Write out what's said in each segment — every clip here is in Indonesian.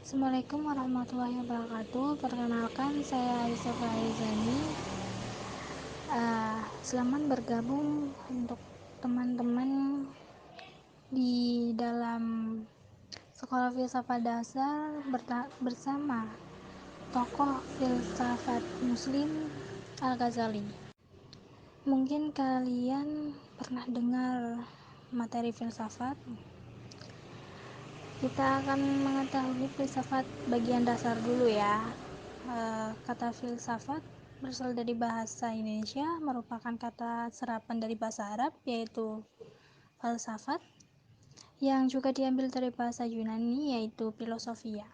Assalamualaikum warahmatullahi wabarakatuh. Perkenalkan, saya Aisyah Faizani. Selamat bergabung untuk teman-teman di dalam Sekolah Filsafat Dasar bersama tokoh filsafat Muslim Al-Ghazali. Mungkin kalian pernah dengar materi filsafat. Kita akan mengetahui filsafat bagian dasar dulu ya. Kata filsafat berasal dari bahasa Indonesia, merupakan kata serapan dari bahasa Arab yaitu falsafat, yang juga diambil dari bahasa Yunani yaitu filosofia.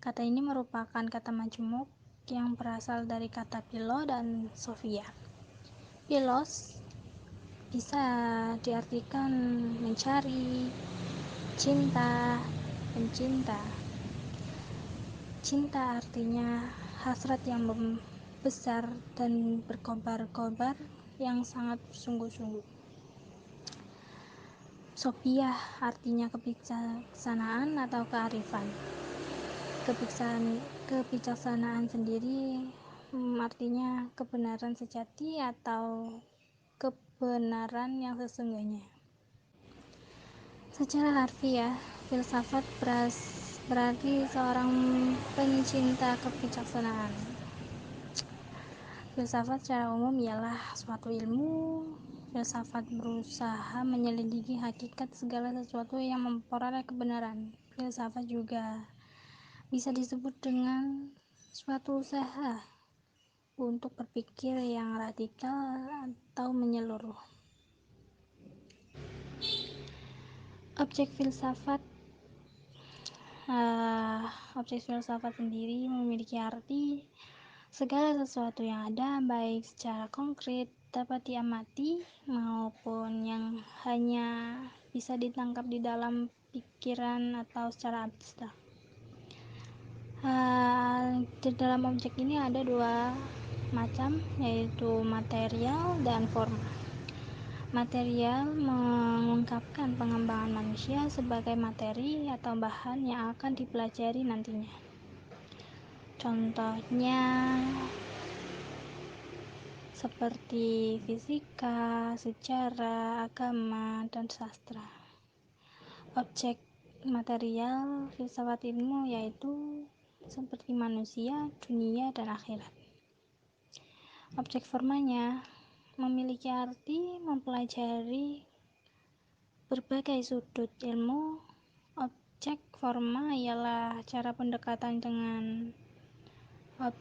Kata ini merupakan kata majemuk yang berasal dari kata philo dan sophia. Philos bisa diartikan mencari, cinta, pencinta. Cinta artinya hasrat yang besar dan berkobar-kobar yang sangat sungguh-sungguh. Sophia artinya kebijaksanaan atau kearifan. Kebijaksanaan sendiri artinya kebenaran sejati atau kebenaran yang sesungguhnya. Secara harfiah, filsafat berarti seorang pencinta kebijaksanaan. Filsafat secara umum ialah suatu ilmu. Filsafat berusaha menyelidiki hakikat segala sesuatu yang memperoleh kebenaran. Filsafat juga bisa disebut dengan suatu usaha untuk berpikir yang radikal atau menyeluruh. Objek filsafat sendiri memiliki arti segala sesuatu yang ada, baik secara konkret dapat diamati maupun yang hanya bisa ditangkap di dalam pikiran atau secara abstrak. Di dalam objek ini ada dua macam, yaitu material dan forma. Material mengungkapkan pengembangan manusia sebagai materi atau bahan yang akan dipelajari nantinya. Contohnya seperti fisika, sejarah, agama, dan sastra. Objek material filsafat ilmu yaitu seperti manusia, dunia, dan akhirat. Objek formanya memiliki arti mempelajari berbagai sudut ilmu. Objek forma ialah cara pendekatan dengan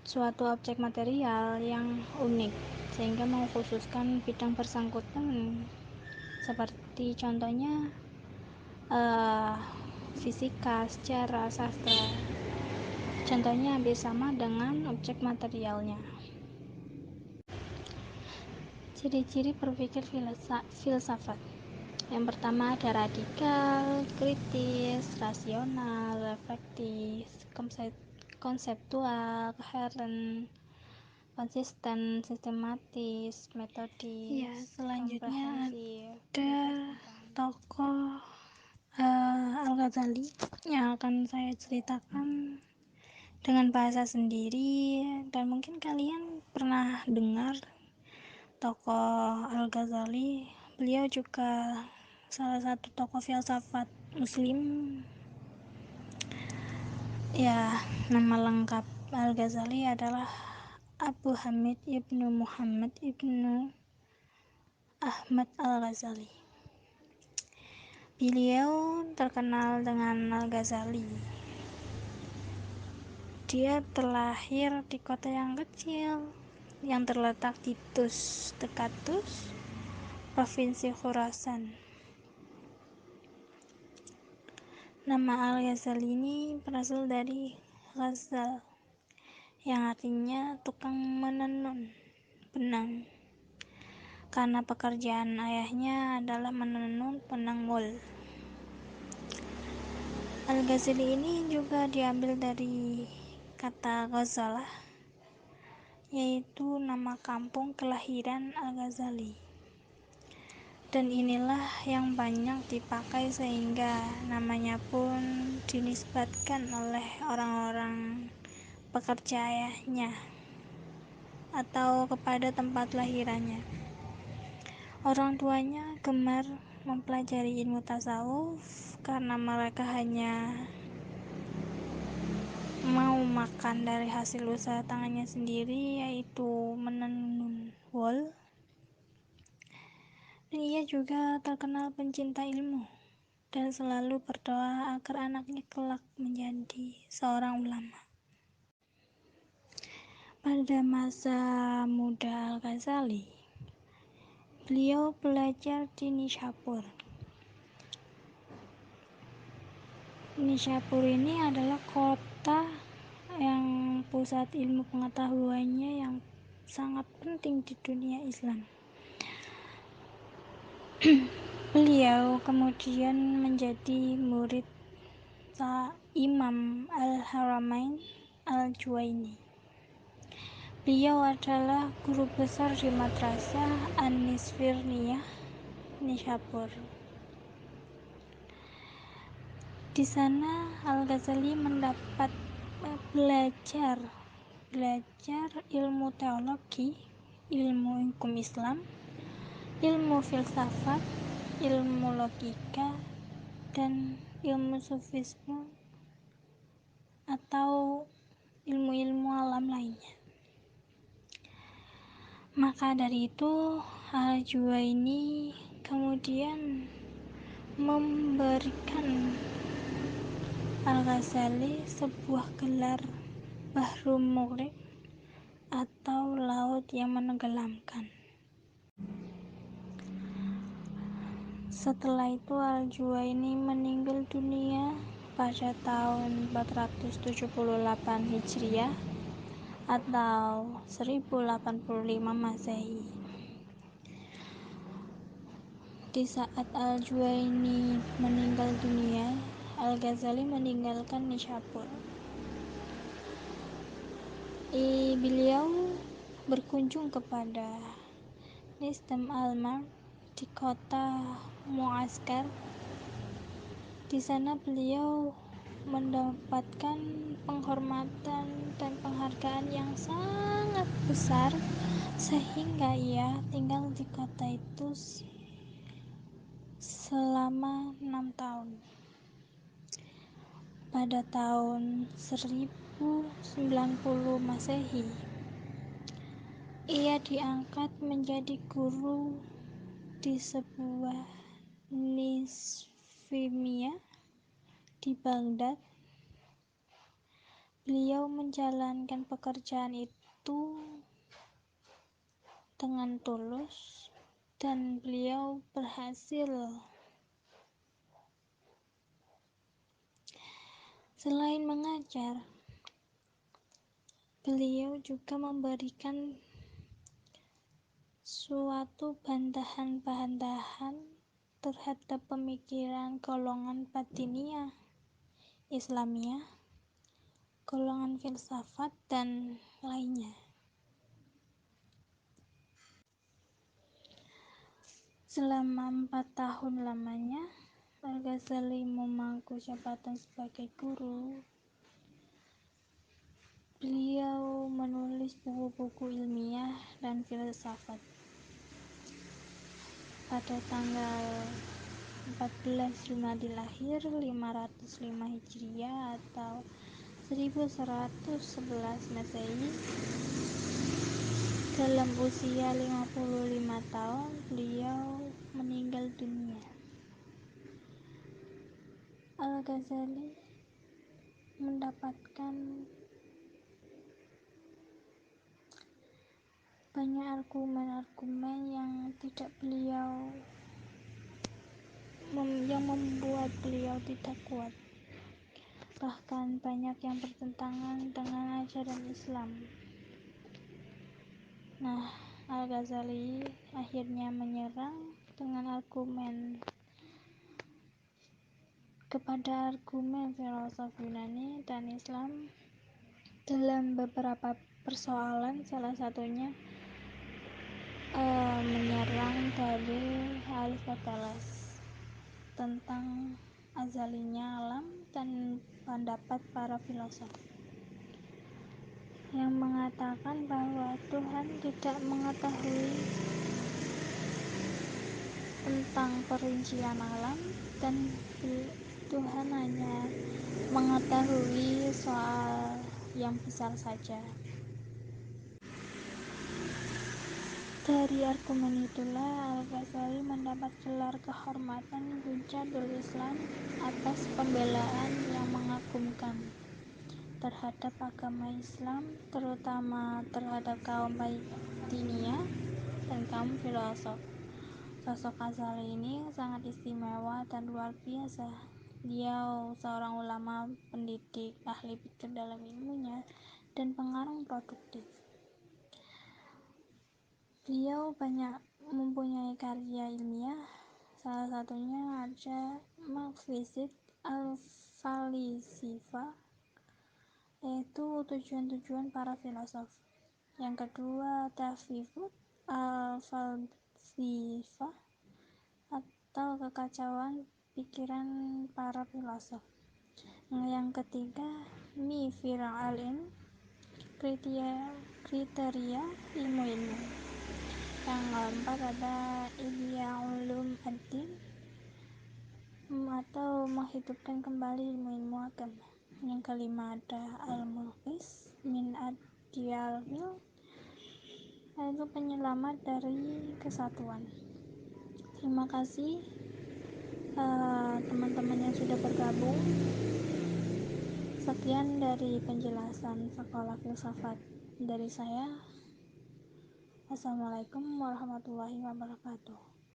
suatu objek material yang unik sehingga mengkhususkan bidang bersangkutan, seperti contohnya fisika, sejarah, sastra. Contohnya hampir sama dengan objek materialnya. Ciri-ciri berpikir filsafat. Yang pertama ada radikal, kritis, rasional, reflektif, konseptual, koheren, konsisten, sistematis, metodis. Ya, selanjutnya ada tokoh Al-Ghazali yang akan saya ceritakan dengan bahasa sendiri, dan mungkin kalian pernah dengar tokoh Al-Ghazali. Beliau juga salah satu tokoh filsafat Muslim. Ya, nama lengkap Al-Ghazali adalah Abu Hamid Ibnu Muhammad Ibnu Ahmad Al-Ghazali. Beliau terkenal dengan Al-Ghazali. Dia terlahir di kota yang kecil yang terletak di Tus, dekat Tus, provinsi Khurasan. Nama Al-Ghazali ini berasal dari Ghazal, yang artinya tukang menenun benang, karena pekerjaan ayahnya adalah menenun benang wol. Al-Ghazali ini juga diambil dari kata Ghazalah, yaitu nama kampung kelahiran Al-Ghazali. dan inilah yang banyak dipakai sehingga namanya pun dinisbatkan oleh orang-orang pekerjaannya atau kepada tempat lahirannya. Orang tuanya gemar mempelajari ilmu tasawuf karena mereka hanya mau makan dari hasil usaha tangannya sendiri, yaitu menenun wol. Dan ia juga terkenal pencinta ilmu dan selalu berdoa agar anaknya kelak menjadi seorang ulama. Pada masa muda Al-Ghazali, beliau belajar di Nishapur. Nishapur ini adalah kota yang pusat ilmu pengetahuannya yang sangat penting di dunia Islam. Beliau kemudian menjadi murid Imam Al-Haramain Al-Juwaini. Beliau adalah guru besar di Madrasah An-Nisfirniyah Nishapur. Di sana Al-Ghazali mendapat belajar ilmu teologi, ilmu hukum Islam, ilmu filsafat, ilmu logika, dan ilmu sufisme atau ilmu-ilmu alam lainnya. Maka dari itu Al-Juwaini kemudian memberikan Al-Ghazali sebuah gelar Bahrum Mughriq atau laut yang menenggelamkan. Setelah itu Al-Juwaini meninggal dunia pada tahun 478 Hijriah atau 1085 Masehi. Di saat Al-Juwaini meninggal dunia, Al-Ghazali meninggalkan Nishapur. Beliau berkunjung kepada Nizam al-Mulk di kota Muascar. Di sana beliau mendapatkan penghormatan dan penghargaan yang sangat besar sehingga ia tinggal di kota itu selama 6 tahun. Pada tahun 1090 Masehi, ia diangkat menjadi guru di sebuah nisfimiyah di Baghdad. Beliau menjalankan pekerjaan itu dengan tulus dan beliau berhasil. Selain mengajar, beliau juga memberikan suatu bantahan-bantahan terhadap pemikiran golongan Batiniyah, Islamiyah, golongan filsafat, dan lainnya. Selama 4 tahun lamanya, Al-Ghazali memangku jabatan sebagai guru. Beliau menulis buku-buku ilmiah dan filsafat. Pada tanggal 14 Jumadil Akhir 505 Hijriah atau 1111 Masehi, dalam usia 55 tahun beliau meninggal dunia. Al-Ghazali mendapatkan banyak argumen-argumen yang membuat beliau tidak kuat. Bahkan banyak yang bertentangan dengan ajaran Islam. Nah, Al-Ghazali akhirnya menyerang dengan argumen filosofi Yunani dan Islam dalam beberapa persoalan, salah satunya menyerang dari Aristoteles tentang azalinya alam dan pendapat para filosof yang mengatakan bahwa Tuhan tidak mengetahui tentang perincian alam dan Tuhan hanya mengetahui soal yang besar saja. Dari argumen itulah Al-Ghazali mendapat gelar kehormatan Hujjatul Islam atas pembelaan yang mengagumkan terhadap agama Islam, terutama terhadap kaum Batiniyah dan kaum filosof. Sosok Ghazali ini sangat istimewa dan luar biasa. Beliau seorang ulama, pendidik, ahli pikir dalam ilmunya, dan pengarang produktif. Beliau banyak mempunyai karya ilmiah, salah satunya ada Maqasid al-Falsafah, yaitu tujuan-tujuan para filosof. Yang kedua, Tafifut al-Falsafah, atau kekacauan pikiran para filosof. Yang ketiga, Mifir al-Ilm, kriteria ilmu-ilmu. Yang keempat ada Ihya Ulumuddin, atau menghidupkan kembali ilmu-ilmu agama. Yang kelima ada Al-Mukhlis min Ad-Diyalil, yaitu penyelamat dari kesatuan. Terima kasih teman-teman yang sudah bergabung. Sekian dari penjelasan Sekolah Filsafat dari saya. Assalamualaikum warahmatullahi wabarakatuh.